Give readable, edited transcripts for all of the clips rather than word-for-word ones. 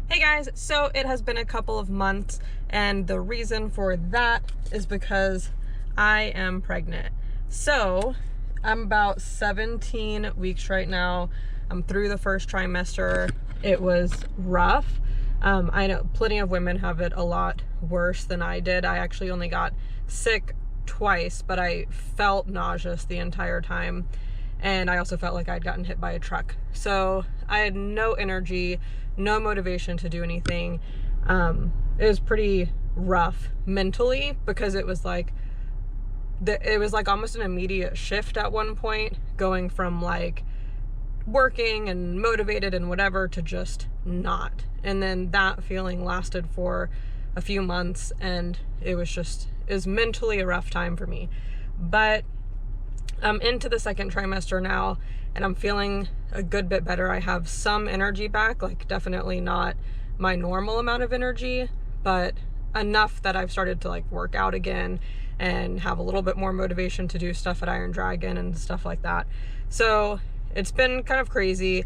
Hey guys, so it has been a couple of months, and the reason for that is because I am pregnant. So I'm about 17 weeks right now. I'm through the first trimester. It was rough. I know plenty of women have it a lot worse than I did. I actually only got sick twice, but I felt nauseous the entire time. And I also felt like I'd gotten hit by a truck. So I had no energy, no motivation to do anything. It was pretty rough mentally because it was like almost an immediate shift at one point, going from like working and motivated and whatever to just not. And then that feeling lasted for a few months, and it was mentally a rough time for me. But I'm into the second trimester now, and I'm feeling a good bit better. I have some energy back, like definitely not my normal amount of energy, but enough that I've started to like work out again and have a little bit more motivation to do stuff at Iron Dragon and stuff like that. So it's been kind of crazy.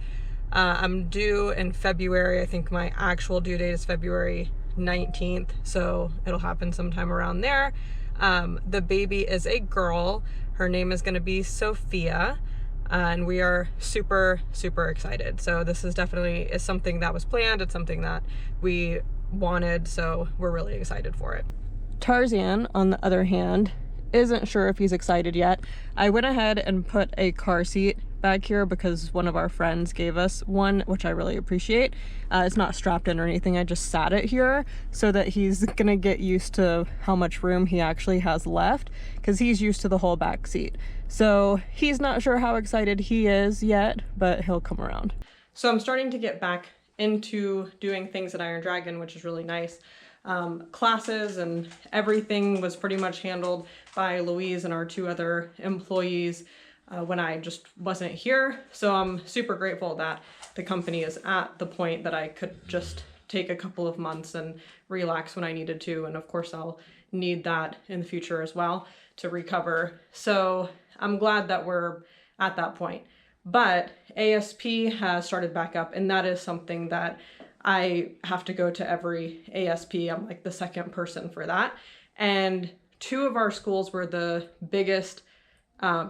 I'm due in February. I think my actual due date is February 19th, so it'll happen sometime around there. The baby is a girl. Her name is going to be Sophia, and we are super, super excited. So this is something that was planned. It's something that we wanted, so we're really excited for it. Tarzan, on the other hand, isn't sure if he's excited yet. I went ahead and put a car seat back here because one of our friends gave us one, which I really appreciate. It's not strapped in or anything. I just sat it here so that he's gonna get used to how much room he actually has left, because he's used to the whole back seat. So he's not sure how excited he is yet, but he'll come around. So I'm starting to get back into doing things at Iron Dragon, which is really nice. Classes and everything was pretty much handled by Louise and our two other employees when I just wasn't here. So I'm super grateful that the company is at the point that I could just take a couple of months and relax when I needed to. And of course I'll need that in the future as well to recover. So I'm glad that we're at that point. But ASP has started back up, and that is something that I have to go to every ASP. I'm like the second person for that. And two of our schools were the biggest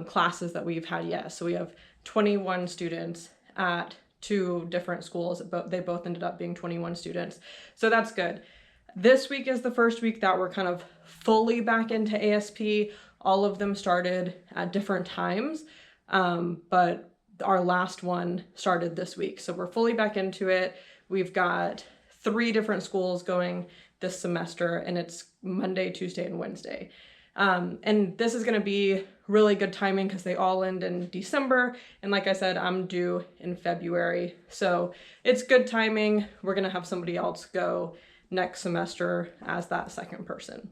classes that we've had yet. So we have 21 students at two different schools, but they both ended up being 21 students. So that's good. This week is the first week that we're kind of fully back into ASP. All of them started at different times, but our last one started this week. So we're fully back into it. We've got 3 different schools going this semester, and it's Monday, Tuesday, and Wednesday. And this is going to be really good timing because they all end in December. And like I said, I'm due in February. So it's good timing. We're going to have somebody else go next semester as that second person.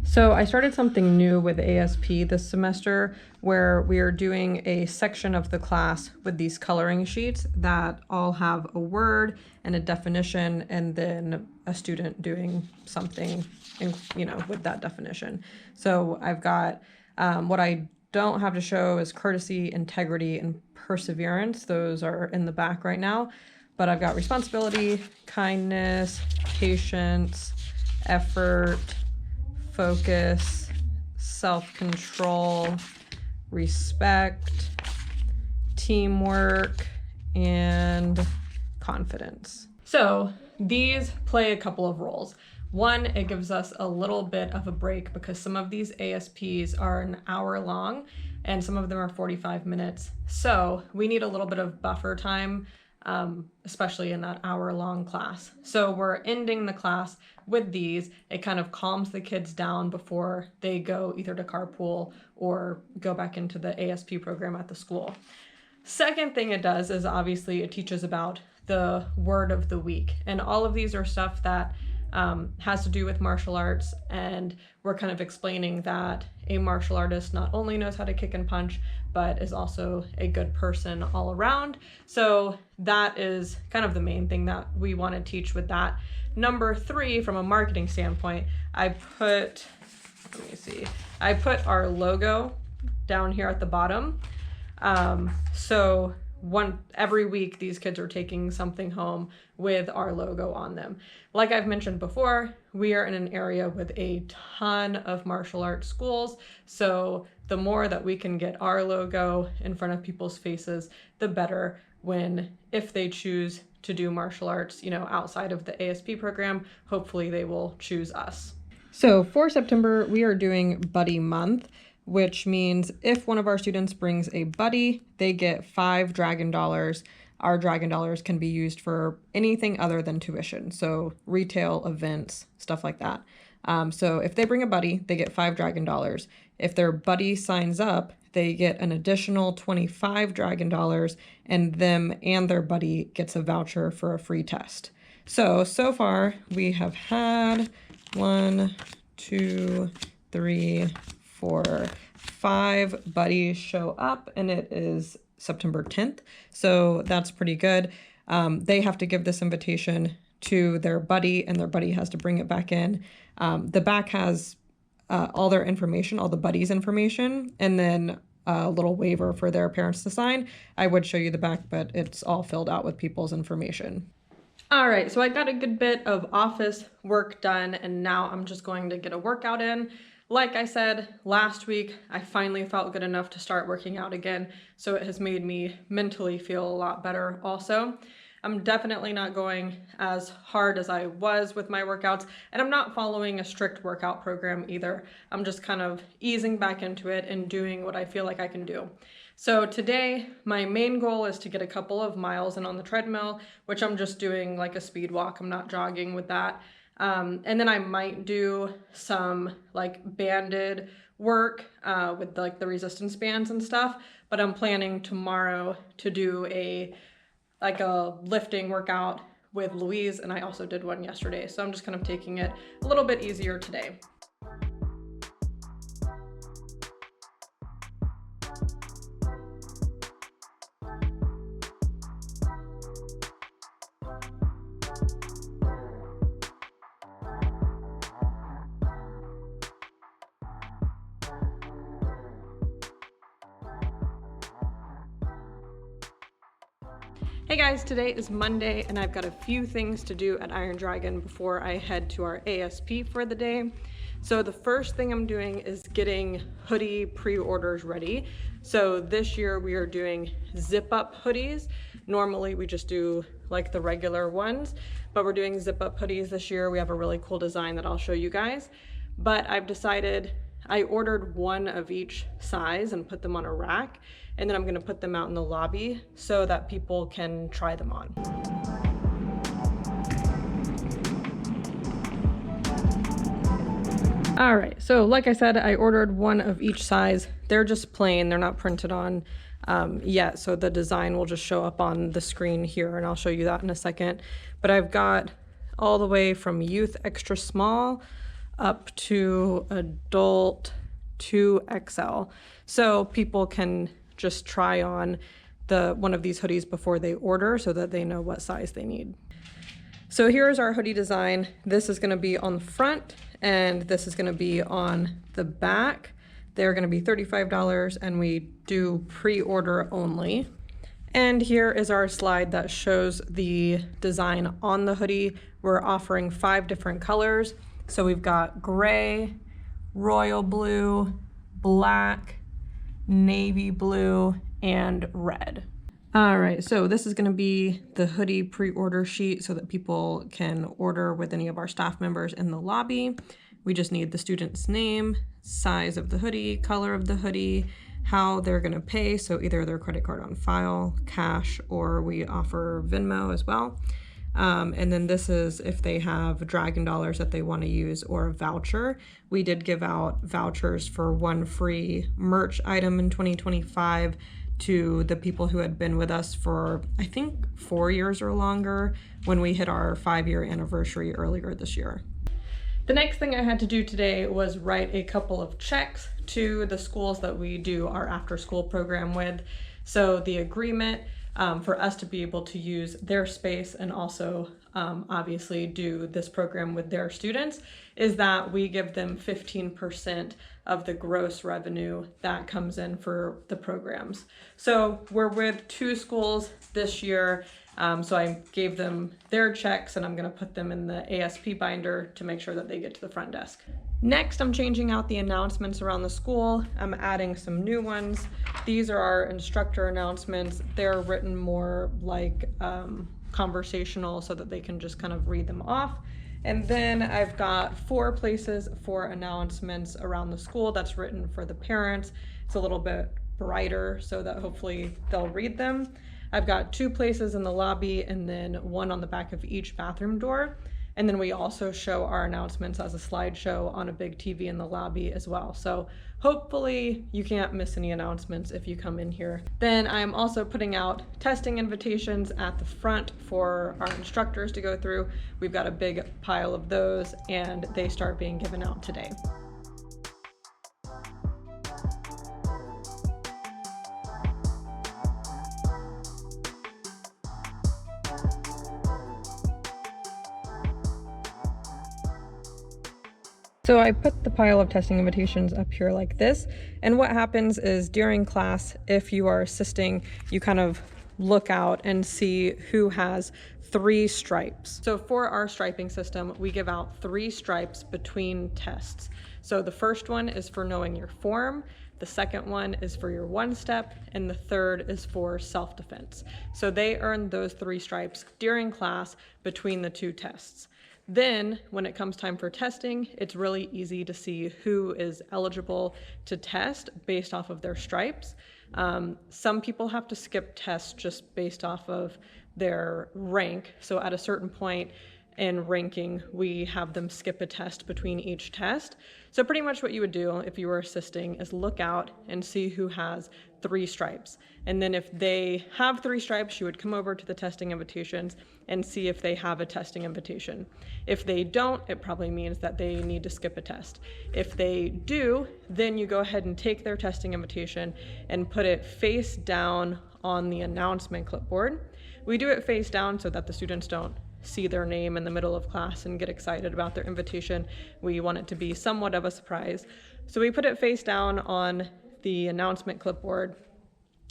So I started something new with ASP this semester where we are doing a section of the class with these coloring sheets that all have a word and a definition, and then a student doing something with that definition. So I've got what I don't have to show is courtesy, integrity, and perseverance. Those are in the back right now. But I've got responsibility, kindness, patience, effort, focus, self-control, respect, teamwork, and confidence. So these play a couple of roles. One, it gives us a little bit of a break because some of these ASPs are an hour long and some of them are 45 minutes. So we need a little bit of buffer time, especially in that hour-long class. So we're ending the class with these. It kind of calms the kids down before they go either to carpool or go back into the ASP program at the school. Second thing it does is obviously it teaches about the word of the week. And all of these are stuff that has to do with martial arts, and we're kind of explaining that a martial artist not only knows how to kick and punch, but is also a good person all around. So that is kind of the main thing that we want to teach with that. Number 3, from a marketing standpoint, I put our logo down here at the bottom. So every week these kids are taking something home with our logo on them. Like I've mentioned before, we are in an area with a ton of martial arts schools, so the more that we can get our logo in front of people's faces, the better if they choose to do martial arts, outside of the ASP program, hopefully they will choose us. So for September, we are doing Buddy Month, which means if one of our students brings a buddy, they get 5 Dragon Dollars. Our Dragon Dollars can be used for anything other than tuition, so retail, events, stuff like that. So if they bring a buddy, they get 5 Dragon Dollars. If their buddy signs up, they get an additional 25 Dragon Dollars, and them and their buddy gets a voucher for a free test. So far we have had 1, 2, 3, 4, 5 buddies show up, and it is September 10th. So that's pretty good. They have to give this invitation to their buddy, and their buddy has to bring it back in. The back has all their information, all the buddies' information, and then a little waiver for their parents to sign. I would show you the back, but it's all filled out with people's information. All right, so I got a good bit of office work done, and now I'm just going to get a workout in. Like I said last week, I finally felt good enough to start working out again, so it has made me mentally feel a lot better also. I'm definitely not going as hard as I was with my workouts, and I'm not following a strict workout program either. I'm just kind of easing back into it and doing what I feel like I can do. So today, my main goal is to get a couple of miles in on the treadmill, which I'm just doing like a speed walk. I'm not jogging with that. And then I might do some like banded work with like the resistance bands and stuff, but I'm planning tomorrow to do a lifting workout with Louise, and I also did one yesterday. So I'm just kind of taking it a little bit easier today. Hey guys, today is Monday and I've got a few things to do at Iron Dragon before I head to our ASP for the day. So the first thing I'm doing is getting hoodie pre-orders ready. So this year we are doing zip up hoodies. Normally we just do like the regular ones, but we're doing zip up hoodies this year. We have a really cool design that I'll show you guys. But I've decided I ordered one of each size and put them on a rack, and then I'm gonna put them out in the lobby so that people can try them on. All right, so like I said, I ordered one of each size. They're just plain, they're not printed on yet, so the design will just show up on the screen here, and I'll show you that in a second. But I've got all the way from youth extra small up to adult 2XL. So people can just try on one of these hoodies before they order so that they know what size they need. So here's our hoodie design. This is gonna be on the front and this is gonna be on the back. They're gonna be $35 and we do pre-order only. And here is our slide that shows the design on the hoodie. We're offering 5 different colors. So we've got gray, royal blue, black, navy blue, and red. All right, so this is gonna be the hoodie pre-order sheet so that people can order with any of our staff members in the lobby. We just need the student's name, size of the hoodie, color of the hoodie, how they're gonna pay, so either their credit card on file, cash, or we offer Venmo as well. And then this is if they have Dragon Dollars that they want to use or a voucher. We did give out vouchers for 1 free merch item in 2025 to the people who had been with us for, I think, 4 years or longer when we hit our 5-year anniversary earlier this year. The next thing I had to do today was write a couple of checks to the schools that we do our after school program with. So the agreement for us to be able to use their space and also obviously do this program with their students, is that we give them 15% of the gross revenue that comes in for the programs. So we're with 2 schools this year. So I gave them their checks and I'm gonna put them in the ASP binder to make sure that they get to the front desk. Next, I'm changing out the announcements around the school. I'm adding some new ones. These are our instructor announcements. They're written more like conversational so that they can just kind of read them off. And then I've got 4 places for announcements around the school that's written for the parents. It's a little bit brighter so that hopefully they'll read them. I've got 2 places in the lobby and then 1 on the back of each bathroom door. And then we also show our announcements as a slideshow on a big TV in the lobby as well. So hopefully you can't miss any announcements if you come in here. Then I'm also putting out testing invitations at the front for our instructors to go through. We've got a big pile of those and they start being given out today. So I put the pile of testing invitations up here like this, and what happens is during class, if you are assisting, you kind of look out and see who has 3 stripes. So for our striping system, we give out 3 stripes between tests. So the first one is for knowing your form, the second one is for your 1-step, and the third is for self-defense. So they earn those 3 stripes during class between the 2 tests. Then when it comes time for testing, it's really easy to see who is eligible to test based off of their stripes. Some people have to skip tests just based off of their rank. So at a certain point in ranking, we have them skip a test between each test. So pretty much what you would do if you were assisting is look out and see who has 3 stripes. And then if they have 3 stripes, you would come over to the testing invitations and see if they have a testing invitation. If they don't, it probably means that they need to skip a test. If they do, then you go ahead and take their testing invitation and put it face down on the announcement clipboard. We do it face down so that the students don't see their name in the middle of class and get excited about their invitation. We want it to be somewhat of a surprise. So we put it face down on the announcement clipboard.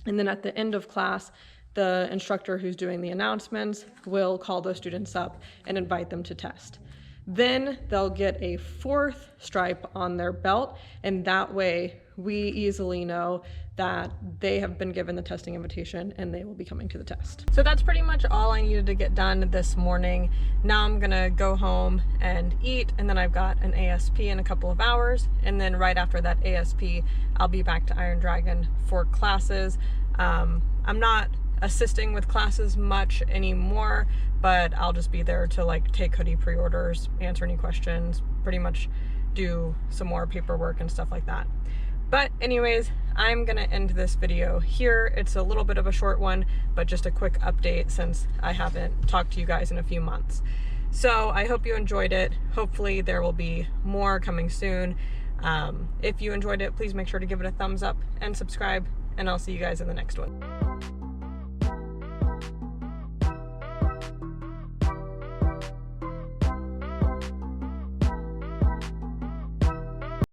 And then at the end of class, the instructor who's doing the announcements will call those students up and invite them to test. Then they'll get a 4th stripe on their belt, and that way we easily know that they have been given the testing invitation and they will be coming to the test. So that's pretty much all I needed to get done this morning. Now I'm gonna go home and eat, and then I've got an ASP in a couple of hours, and then right after that ASP, I'll be back to Iron Dragon for classes. I'm not assisting with classes much anymore, but I'll just be there to like take hoodie pre-orders, answer any questions, pretty much do some more paperwork and stuff like that. But anyways, I'm gonna end this video here. It's a little bit of a short one, but just a quick update since I haven't talked to you guys in a few months. So I hope you enjoyed it. Hopefully there will be more coming soon. If you enjoyed it, please make sure to give it a thumbs up and subscribe, and I'll see you guys in the next one.